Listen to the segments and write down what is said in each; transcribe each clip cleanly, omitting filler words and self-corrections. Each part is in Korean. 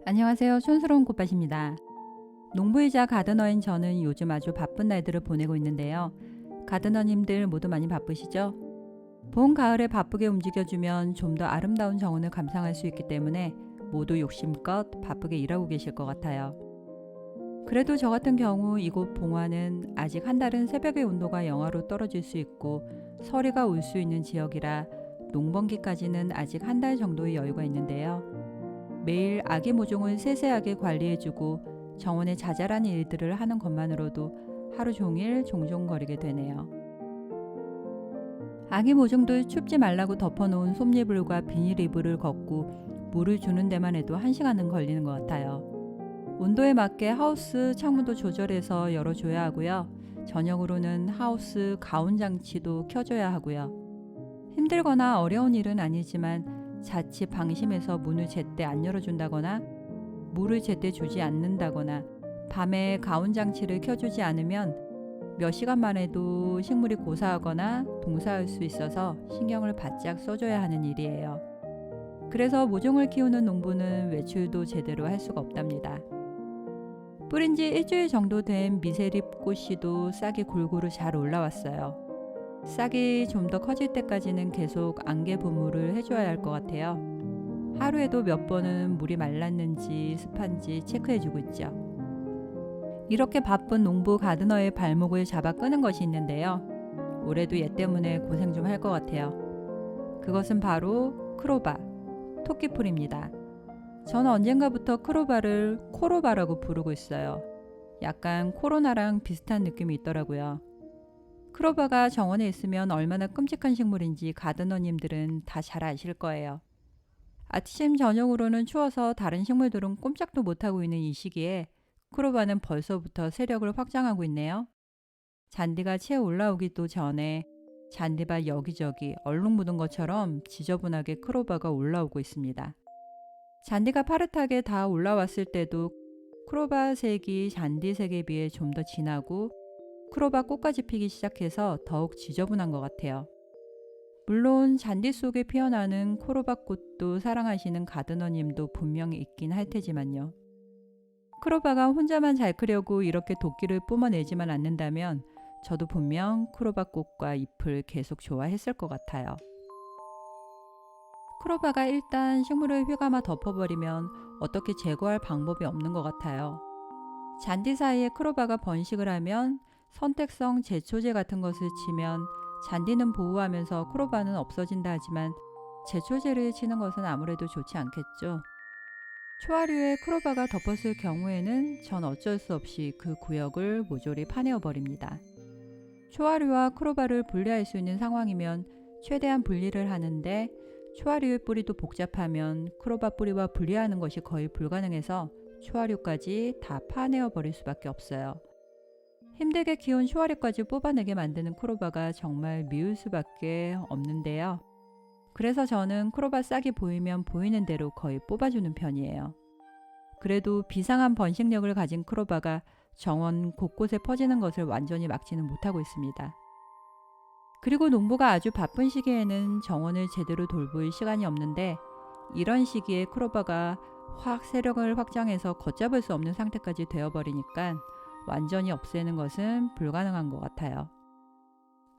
안녕하세요. 촌스러운 꽃밭입니다. 농부이자 가드너인 저는 요즘 아주 바쁜 날들을 보내고 있는데요. 가드너님들 모두 많이 바쁘시죠? 봄, 가을에 바쁘게 움직여주면 좀 더 아름다운 정원을 감상할 수 있기 때문에 모두 욕심껏 바쁘게 일하고 계실 것 같아요. 그래도 저 같은 경우 이곳 봉화는 아직 한달은 새벽의 온도가 영하로 떨어질 수 있고 서리가 올 수 있는 지역이라 농번기까지는 아직 한 달 정도의 여유가 있는데요. 매일 아기 모종을 세세하게 관리해주고 정원의 자잘한 일들을 하는 것만으로도 하루 종일 종종거리게 되네요. 아기 모종들 춥지 말라고 덮어놓은 솜이불과 비닐 이불을 걷고 물을 주는 데만 해도 1시간은 걸리는 것 같아요. 온도에 맞게 하우스 창문도 조절해서 열어줘야 하고요. 저녁으로는 하우스 가온 장치도 켜줘야 하고요. 힘들거나 어려운 일은 아니지만 자칫 방심해서 문을 제때 안 열어준다거나 물을 제때 주지 않는다거나 밤에 가온 장치를 켜주지 않으면 몇 시간만 해도 식물이 고사하거나 동사할 수 있어서 신경을 바짝 써줘야 하는 일이에요. 그래서 모종을 키우는 농부는 외출도 제대로 할 수가 없답니다. 뿌린 지 일주일 정도 된 미세립 꽃씨도 싹이 골고루 잘 올라왔어요. 싹이 좀 더 커질 때까지는 계속 안개 분무를 해줘야 할 것 같아요. 하루에도 몇 번은 물이 말랐는지 습한지 체크해주고 있죠. 이렇게 바쁜 농부 가드너의 발목을 잡아 끄는 것이 있는데요. 올해도 얘 때문에 고생 좀 할 것 같아요. 그것은 바로 크로바, 토끼풀입니다. 저는 언젠가부터 크로바를 코로바라고 부르고 있어요. 약간 코로나랑 비슷한 느낌이 있더라고요. 크로바가 정원에 있으면 얼마나 끔찍한 식물인지 가드너님들은 다 잘 아실 거예요. 아침 저녁으로는 추워서 다른 식물들은 꼼짝도 못하고 있는 이 시기에 크로바는 벌써부터 세력을 확장하고 있네요. 잔디가 채 올라오기도 전에 잔디밭 여기저기 얼룩 묻은 것처럼 지저분하게 크로바가 올라오고 있습니다. 잔디가 파릇하게 다 올라왔을 때도 크로바 색이 잔디 색에 비해 좀 더 진하고 크로바 꽃까지 피기 시작해서 더욱 지저분한 것 같아요. 물론 잔디 속에 피어나는 크로바 꽃도 사랑하시는 가드너님도 분명히 있긴 할 테지만요. 크로바가 혼자만 잘 크려고 이렇게 도끼를 뿜어내지만 않는다면 저도 분명 크로바 꽃과 잎을 계속 좋아했을 것 같아요. 크로바가 일단 식물을 휘감아 덮어버리면 어떻게 제거할 방법이 없는 것 같아요. 잔디 사이에 크로바가 번식을 하면 선택성 제초제 같은 것을 치면 잔디는 보호하면서 크로바는 없어진다 하지만 제초제를 치는 것은 아무래도 좋지 않겠죠. 초하류에 크로바가 덮었을 경우에는 전 어쩔 수 없이 그 구역을 모조리 파내어 버립니다. 초하류와 크로바를 분리할 수 있는 상황이면 최대한 분리를 하는데 초하류의 뿌리도 복잡하면 크로바 뿌리와 분리하는 것이 거의 불가능해서 초하류까지 다 파내어 버릴 수밖에 없어요. 힘들게 키운 초하류까지 뽑아내게 만드는 크로바가 정말 미울 수밖에 없는데요. 그래서 저는 크로바 싹이 보이면 보이는 대로 거의 뽑아주는 편이에요. 그래도 비상한 번식력을 가진 크로바가 정원 곳곳에 퍼지는 것을 완전히 막지는 못하고 있습니다. 그리고 농부가 아주 바쁜 시기에는 정원을 제대로 돌볼 시간이 없는데 이런 시기에 크로바가 확 세력을 확장해서 걷잡을 수 없는 상태까지 되어버리니까 완전히 없애는 것은 불가능한 것 같아요.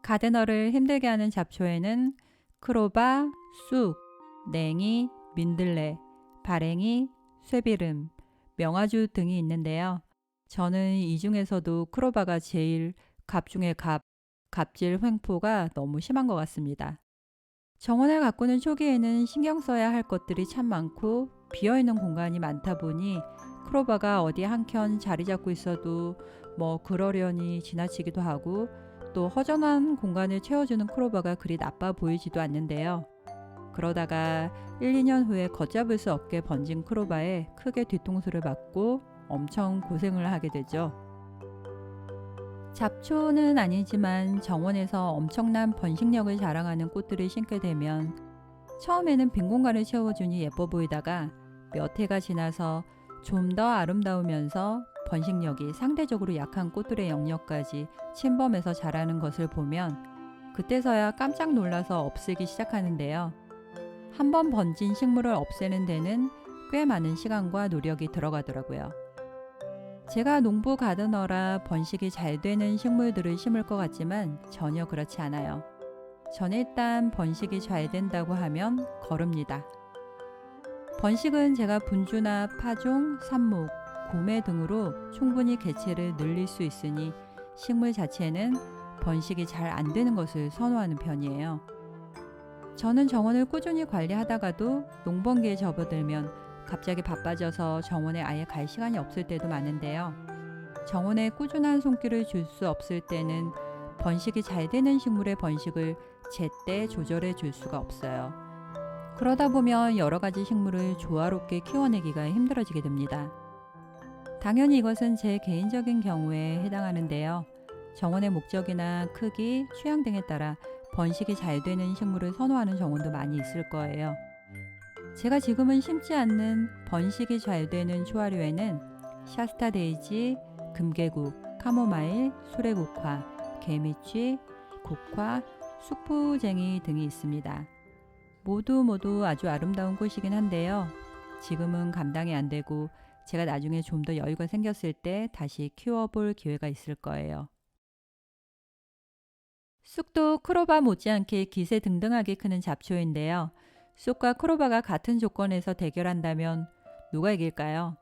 가드너를 힘들게 하는 잡초에는 크로바, 쑥, 냉이, 민들레, 발행이, 쇠비름, 명아주 등이 있는데요. 저는 이 중에서도 크로바가 제일 갑 중에 갑질 횡포가 너무 심한 것 같습니다. 정원을 가꾸는 초기에는 신경 써야 할 것들이 참 많고 비어있는 공간이 많다 보니 크로바가 어디 한켠 자리 잡고 있어도 그러려니 지나치기도 하고 또 허전한 공간을 채워주는 크로바가 그리 나빠 보이지도 않는데요. 그러다가 1, 2년 후에 걷잡을 수 없게 번진 크로바에 크게 뒤통수를 맞고 엄청 고생을 하게 되죠. 잡초는 아니지만 정원에서 엄청난 번식력을 자랑하는 꽃들을 심게 되면 처음에는 빈 공간을 채워주니 예뻐 보이다가 몇 해가 지나서 좀 더 아름다우면서 번식력이 상대적으로 약한 꽃들의 영역까지 침범해서 자라는 것을 보면 그때서야 깜짝 놀라서 없애기 시작하는데요. 한번 번진 식물을 없애는 데는 꽤 많은 시간과 노력이 들어가더라고요. 제가 농부 가드너라 번식이 잘 되는 식물들을 심을 것 같지만 전혀 그렇지 않아요. 저는 일단 번식이 잘 된다고 하면 거릅니다. 번식은 제가 분주나 파종, 삽목, 고매 등으로 충분히 개체를 늘릴 수 있으니 식물 자체는 번식이 잘 안 되는 것을 선호하는 편이에요. 저는 정원을 꾸준히 관리하다가도 농번기에 접어들면 갑자기 바빠져서 정원에 아예 갈 시간이 없을 때도 많은데요. 정원에 꾸준한 손길을 줄 수 없을 때는 번식이 잘 되는 식물의 번식을 제때 조절해 줄 수가 없어요. 그러다 보면 여러 가지 식물을 조화롭게 키워내기가 힘들어지게 됩니다. 당연히 이것은 제 개인적인 경우에 해당하는데요. 정원의 목적이나 크기, 취향 등에 따라 번식이 잘 되는 식물을 선호하는 정원도 많이 있을 거예요. 제가 지금은 심지 않는 번식이 잘 되는 초화류에는 샤스타 데이지, 금계국, 카모마일, 수레국화, 개미취, 국화, 숙부쟁이 등이 있습니다. 모두 아주 아름다운 꽃이긴 한데요. 지금은 감당이 안 되고 제가 나중에 좀 더 여유가 생겼을 때 다시 키워볼 기회가 있을 거예요. 쑥도 크로바 못지않게 기세등등하게 크는 잡초인데요. 쑥과 크로바가 같은 조건에서 대결한다면 누가 이길까요?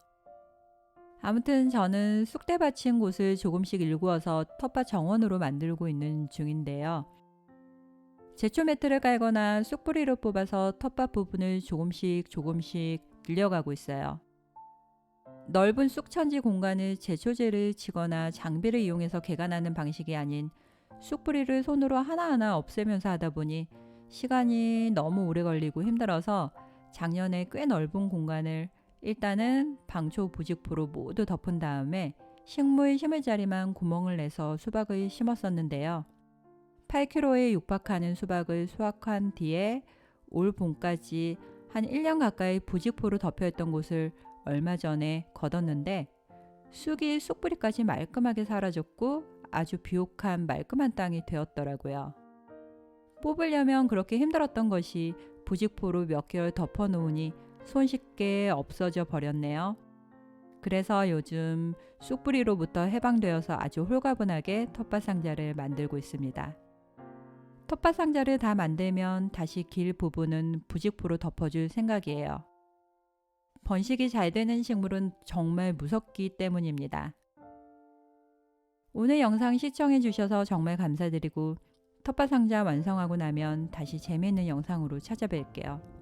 아무튼 저는 쑥대 받친 곳을 조금씩 일구어서 텃밭 정원으로 만들고 있는 중인데요. 제초 매트를 깔거나 쑥뿌리를 뽑아서 텃밭 부분을 조금씩 늘려가고 있어요. 넓은 쑥천지 공간을 제초제를 치거나 장비를 이용해서 개간하는 방식이 아닌 쑥뿌리를 손으로 하나하나 없애면서 하다 보니 시간이 너무 오래 걸리고 힘들어서 작년에 꽤 넓은 공간을 일단은 방초 부직포로 모두 덮은 다음에 식물 심을 자리만 구멍을 내서 수박을 심었었는데요. 8kg에 육박하는 수박을 수확한 뒤에 올 봄까지 한 1년 가까이 부직포로 덮여있던 곳을 얼마 전에 걷었는데 쑥이 쑥뿌리까지 말끔하게 사라졌고 아주 비옥한 말끔한 땅이 되었더라고요. 뽑으려면 그렇게 힘들었던 것이 부직포로 몇 개월 덮어놓으니 손쉽게 없어져 버렸네요. 그래서 요즘 쑥뿌리로부터 해방되어서 아주 홀가분하게 텃밭 상자를 만들고 있습니다. 텃밭 상자를 다 만들면 다시 길 부분은 부직포로 덮어줄 생각이에요. 번식이 잘 되는 식물은 정말 무섭기 때문입니다. 오늘 영상 시청해 주셔서 정말 감사드리고 텃밭 상자 완성하고 나면 다시 재미있는 영상으로 찾아뵐게요.